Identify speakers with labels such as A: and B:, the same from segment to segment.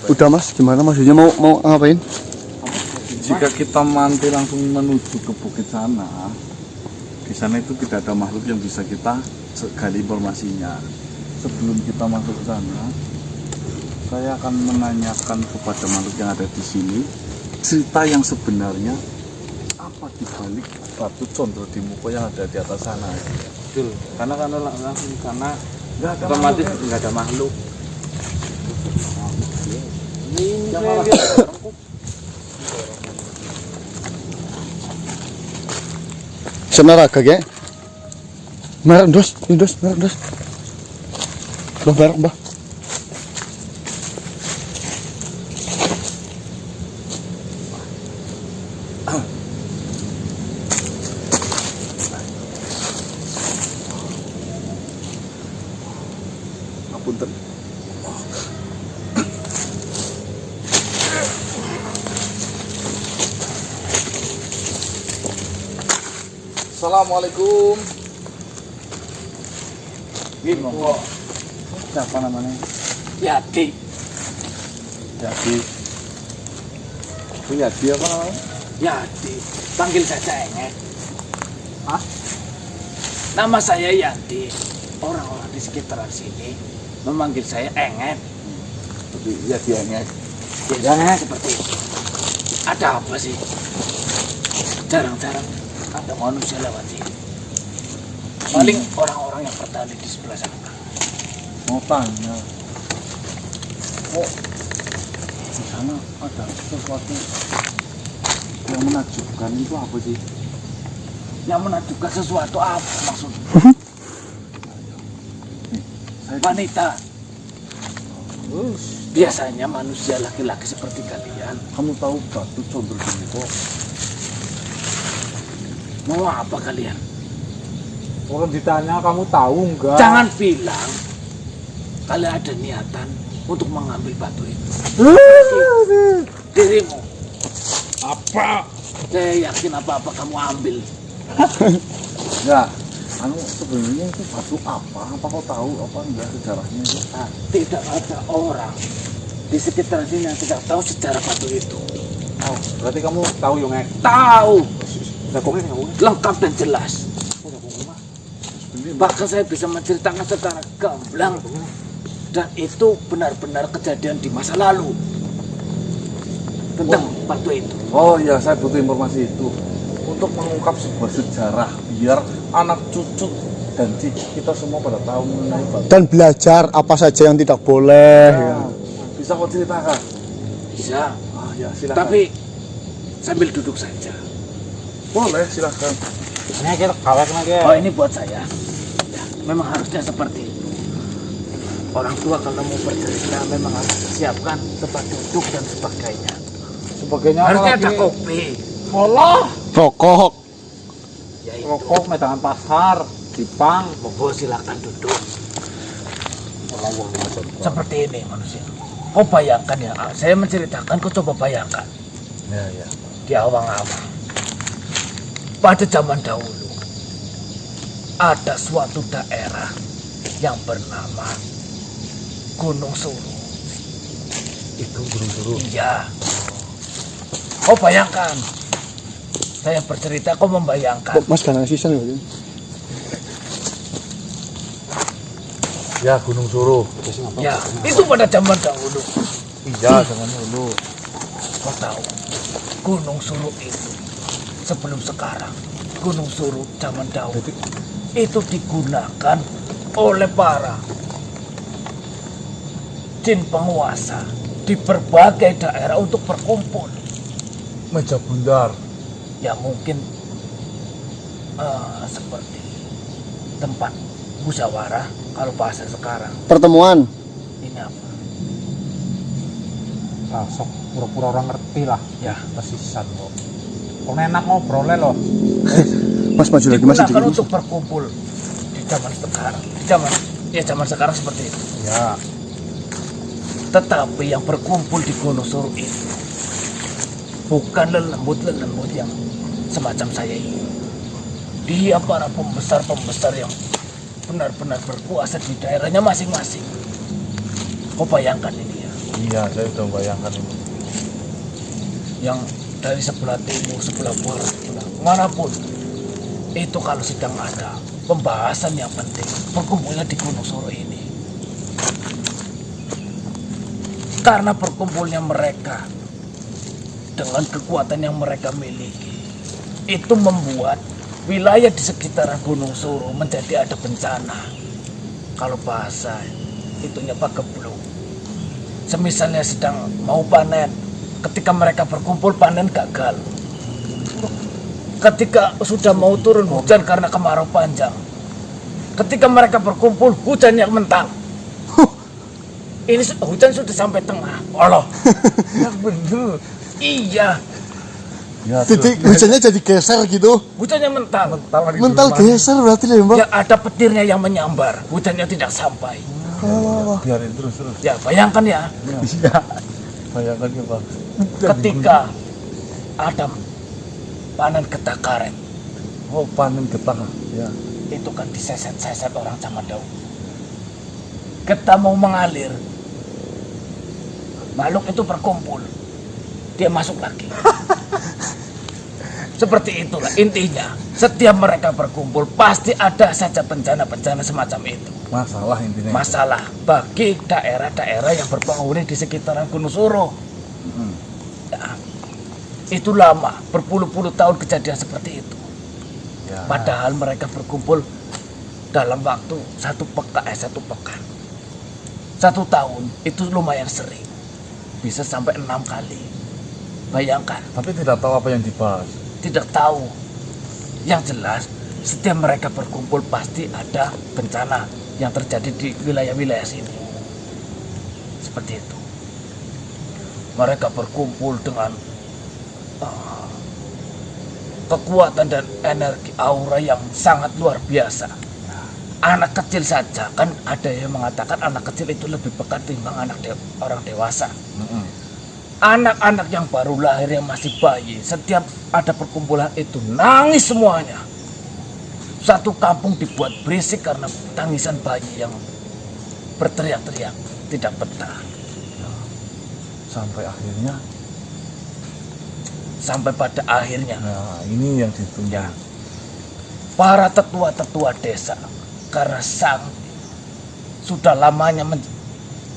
A: Udah mas, gimana maksudnya mau ngapain?
B: Jika kita manti langsung menuju ke bukit sana, di sana itu tidak ada makhluk yang bisa kita gali informasinya. Sebelum kita masuk ke sana, saya akan menanyakan kepada makhluk yang ada di sini cerita yang sebenarnya apa di balik batu condro di muka yang ada di atas sana.
C: Betul. Karena langsung di sana
B: Nggak ada
C: otomatis
B: makhluk.
C: nggak ada makhluk. Ini
B: Yang
C: saya
B: malah-
C: lihat orang kok
A: Senaraga ya? Merek dos, merek dos. Bah merek bah.
B: Ngapunten. Assalamualaikum.
C: gitu.
B: Siapa namanya?
C: Yati.
B: Yadi. Itu Yadi apa namanya?
C: Yati. Panggil saja Enget. Hah? Nama saya Yati. Orang-orang di sekitaran sini memanggil saya Enget.
B: Tapi Yadi Enget.
C: Biasanya seperti itu. Ada apa sih? Jarang-jarang ada manusia lewat sini. Paling orang-orang yang bertani di sebelah sana.
B: Mau tanya, kok di sana ada sesuatu yang menakjubkan itu apa sih?
C: Yang menakjubkan sesuatu apa maksudnya?
B: Saya
C: Wanita. Biasanya manusia laki-laki seperti kalian.
B: kamu tahu batu condro di muka?
C: Mau apa kalian?
D: Orang ditanya kamu tahu enggak?
C: Jangan bilang kalian ada niatan untuk mengambil batu itu. Dirimu.
D: Apa?
C: Saya yakin apa-apa kamu ambil.
B: Enggak. Sebenarnya itu batu apa? Apa kau tahu apa enggak sejarahnya itu?
C: Nah, tidak ada orang di sekitar sini yang tidak tahu sejarah batu itu.
D: Oh, berarti kamu tahu yang ngek.
C: Tahu,
D: Udah kok kamu?
C: lengkap dan jelas.
D: Udah kok mah.
C: Bahkan saya bisa menceritakan secara gamblang. Dan itu benar-benar kejadian di masa lalu. Tentang batu itu.
B: Oh iya, saya butuh informasi itu untuk mengungkap sebuah sejarah biar anak cucu dan cici kita semua pada tahu mengenai batu.
A: Dan belajar apa saja yang tidak boleh. Ya.
B: Nah, bisa kau ceritakan?
C: Bisa,
B: Ah ya, silakan.
C: tapi sambil duduk saja.
B: Boleh, silakan.
D: Ini kita kawat lagi.
C: Oh, ini buat saya. Ya, memang harusnya seperti itu. Orang tua kalau mau bercerita memang harus siapkan tempat duduk dan sebagainya.
D: Sebagainya
C: Harusnya
D: apa
C: ada
D: lagi?
C: kopi.
D: Allah.
A: Rokok.
C: Ya itu.
D: Rokok medangan pasar, Jepang.
C: Monggo silakan duduk.
D: Allah
C: Seperti ini manusia. Kau bayangkan ya, saya menceritakan, kau coba bayangkan.
B: Ya, ya.
C: Di awang-awang. Pada zaman dahulu, ada suatu daerah yang bernama Gunung Suru.
B: Itu Gunung Suru.
C: Iya. Kau bayangkan. Saya bercerita, kau membayangkan.
A: Mas gak ngasih ya?
B: Ya, Gunung Suru.
C: Ya, itu pada zaman dahulu.
B: Iya, jangan dulu.
C: Kau tahu, Gunung Suru itu sebelum sekarang, Gunung Suru zaman dahulu itu digunakan oleh para jin penguasa di berbagai daerah untuk berkumpul.
B: Meja bundar.
C: Ya mungkin seperti tempat musyawarah kalau bahasa sekarang.
A: Pertemuan.
C: Ini apa?
D: Lah, sok pura-pura orang ngerti lah.
C: Ya,
D: Tesisan kok. Kok enak ngobrolnya loh.
A: Mas maju lagi mas
C: digunakan
A: sedikit.
C: untuk berkumpul di zaman sekarang. Zaman sekarang seperti itu.
D: Ya.
C: Tetapi yang berkumpul di Gunung Suru itu bukan lelembut-lelembut yang semacam saya ini. Dia para pembesar-pembesar yang benar-benar berkuasa di daerahnya masing-masing. Kau bayangkan ini ya.
B: Iya, saya sudah bayangkan itu.
C: Yang dari sebelah timur, sebelah barat, sebelah manapun. Itu kalau sedang ada pembahasan yang penting, berkumpulnya di Gunung Soro ini. Karena berkumpulnya mereka dengan kekuatan yang mereka miliki, itu membuat wilayah di sekitaran Gunung Soro menjadi ada bencana. Kalau bahasa itunya pagebluk. Semisalnya sedang mau panen, ketika mereka berkumpul panen gagal. Ketika sudah mau turun hujan karena kemarau panjang, ketika mereka berkumpul hujan yang mental. Ini hujan sudah sampai tengah. Allah,
B: Ya bener.
C: iya,
B: Ya,
A: Titik hujannya jadi geser gitu.
C: hujannya mental.
A: Mental geser berarti ya, Mbak.
C: Ya ada petirnya yang menyambar, hujannya tidak sampai.
B: Biarin terus.
C: Ya bayangkan ya,
B: Iya. Bayangkan ya, Pak.
C: ketika ada panen getah karet,
B: Oh, panen getah. Ya.
C: itu kan diseset-seset orang zaman dahulu. Getah mau mengalir, makhluk itu berkumpul, dia masuk lagi. Seperti itulah intinya. Setiap mereka berkumpul pasti ada saja bencana-bencana semacam itu.
B: Masalah intinya.
C: Masalah bagi daerah-daerah yang berpenghuni di sekitaran Gunung Soro. Ya, itu lama, berpuluh-puluh tahun kejadian seperti itu.
B: Ya.
C: Padahal mereka berkumpul dalam waktu satu pekan. 1 tahun itu lumayan sering. Bisa sampai 6 kali. Bayangkan,
B: Tapi tidak tahu apa yang dibahas.
C: tidak tahu. Yang jelas, setiap mereka berkumpul pasti ada bencana yang terjadi di wilayah-wilayah sini. Seperti itu. Mereka berkumpul dengan kekuatan dan energi aura yang sangat luar biasa. Anak kecil saja, kan ada yang mengatakan anak kecil itu lebih pekat timbang orang dewasa. Anak-anak yang baru lahir, yang masih bayi, setiap ada perkumpulan itu nangis semuanya. Satu kampung dibuat berisik karena tangisan bayi yang berteriak-teriak, tidak betah. Sampai pada akhirnya,
B: Nah, ini yang ditunggu.
C: para tetua-tetua desa, karena sudah lamanya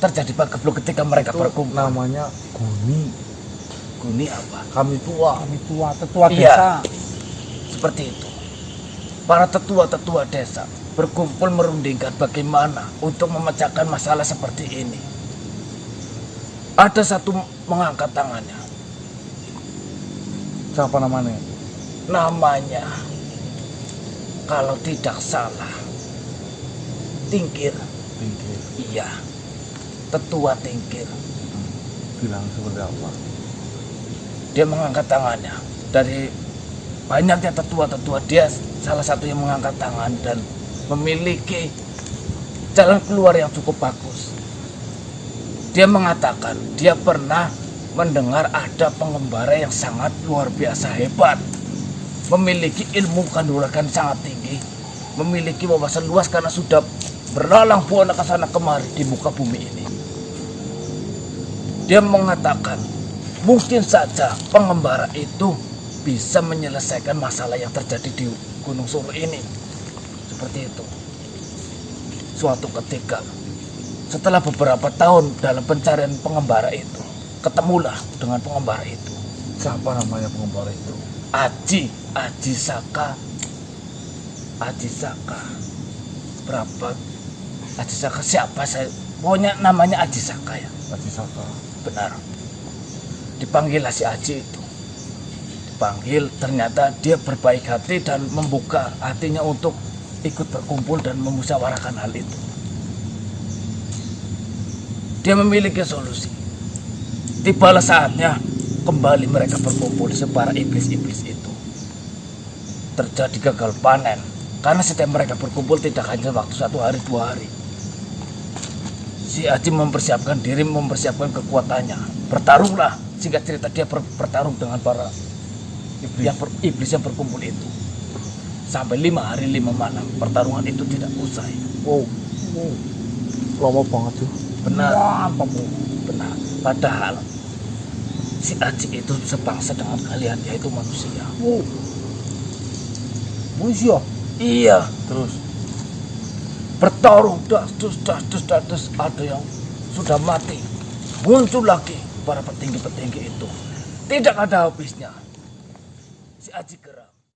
C: terjadi pagebluk ketika mereka
B: Itu
C: berkumpul.
B: namanya Guni.
C: Guni apa?
B: Kami tua.
D: Kami tetua
C: Iya.
D: desa.
C: Seperti itu. Para tetua-tetua desa berkumpul merundingkan bagaimana untuk memecahkan masalah seperti ini. Ada satu mengangkat tangannya.
B: Siapa namanya?
C: Namanya, kalau tidak salah, Tingkir.
B: Tingkir.
C: Iya, tetua Tingkir.
B: Bilang seperti apa?
C: Dia mengangkat tangannya. Dari banyaknya tetua-tetua, dia salah satu yang mengangkat tangan dan memiliki jalan keluar yang cukup bagus. Dia mengatakan dia pernah mendengar ada pengembara yang sangat luar biasa hebat, memiliki ilmu kanuragan sangat tinggi, memiliki wawasan luas karena sudah berlalang buana ke sana kemari di muka bumi ini. Dia mengatakan mungkin saja pengembara itu bisa menyelesaikan masalah yang terjadi di Gunung Soro ini. Seperti itu. Suatu ketika, setelah beberapa tahun dalam pencarian pengembara itu, ketemulah dengan pengembara itu.
B: Siapa namanya pengembara itu?
C: Aji Saka. Berapa? Aji Saka siapa saya? Pokoknya namanya Aji Saka ya.
B: Aji Saka.
C: Benar. Dipanggillah si Aji itu. Dipanggil, ternyata dia berbaik hati dan membuka hatinya untuk ikut berkumpul dan memusyawarahkan hal itu. Dia memiliki solusi. Tibalah saatnya kembali mereka berkumpul para iblis-iblis itu. Terjadi gagal panen karena setiap mereka berkumpul tidak hanya waktu 1 hari 2 hari. Si Aji mempersiapkan diri, mempersiapkan kekuatannya. Bertarunglah, singkat cerita dia bertarung dengan para iblis yang berkumpul itu. Sampai 5 hari 5 malam pertarungan itu tidak usai.
A: Wow. Lama banget tuh.
C: Benar.
D: Mantap, Bu.
C: benar. Padahal si Aji itu sebangsa dengan kalian, yaitu manusia.
D: Oh. Manusia.
C: Iya,
B: Terus
C: bertarung das ada yang sudah mati. Muncul lagi para petinggi-petinggi itu. Tidak ada habisnya. Si Aji geram.